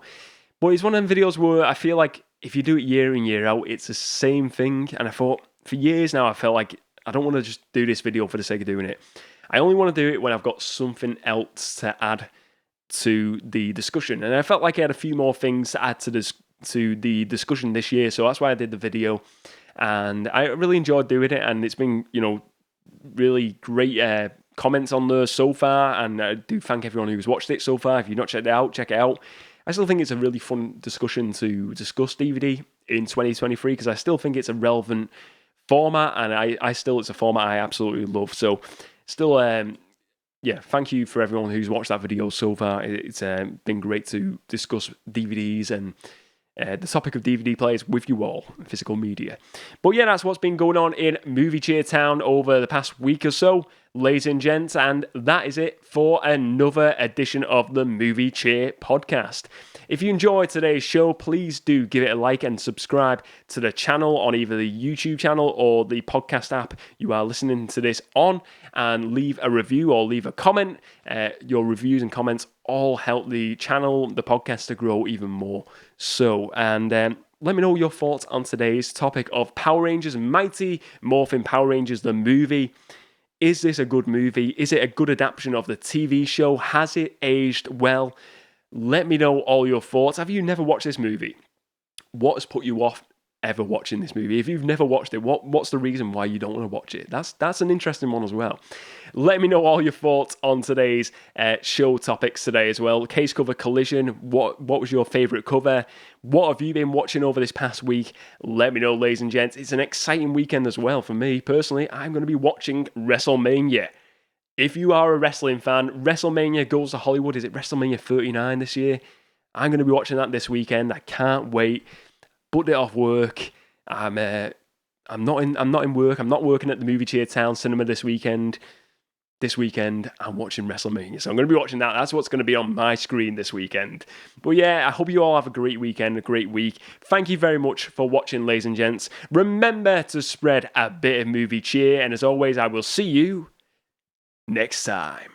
Speaker 2: But it's one of them videos where I feel like if you do it year in, year out, it's the same thing. And I thought, for years now, I felt like I don't want to just do this video for the sake of doing it. I only want to do it when I've got something else to add to the discussion. And I felt like I had a few more things to add to the discussion this year, so that's why I did the video, and I really enjoyed doing it, and it's been really great comments on there so far, and I do thank everyone who's watched it so far. If you've not checked it out, check it out. I still think it's a really fun discussion to discuss DVD in 2023, because I still think it's a relevant format, and it's a format I absolutely love. So still thank you for everyone who's watched that video so far. It's been great to discuss DVDs and the topic of DVD players with you all, physical media. But yeah, that's what's been going on in Movie Cheer Town over the past week or so, ladies and gents, and that is it for another edition of the Movie Cheer podcast. If you enjoyed today's show, please do give it a like and subscribe to the channel on either the YouTube channel or the podcast app you are listening to this on, and leave a review or leave a comment. Your reviews and comments all help the channel, the podcast, to grow even more. So, and let me know your thoughts on today's topic of Power Rangers, Mighty Morphin Power Rangers, the movie. Is this a good movie? Is it a good adaptation of the TV show? Has it aged well? Let me know all your thoughts. Have you never watched this movie? What has put you off ever watching this movie. If you've never watched it, what's the reason why you don't want to watch it? That's an interesting one as well. Let me know all your thoughts on today's show topics today as well. Case cover Collision. What was your favourite cover? What have you been watching over this past week? Let me know, ladies and gents. It's an exciting weekend as well for me personally. I'm going to be watching WrestleMania. If you are a wrestling fan, WrestleMania goes to Hollywood. Is it WrestleMania 39 this year? I'm going to be watching that this weekend. I can't wait. Booked it off work. I'm not in work. I'm not working at the Movie Cheer Town Cinema this weekend. This weekend, I'm watching WrestleMania. So I'm going to be watching that. That's what's going to be on my screen this weekend. But yeah, I hope you all have a great weekend, a great week. Thank you very much for watching, ladies and gents. Remember to spread a bit of movie cheer. And as always, I will see you next time.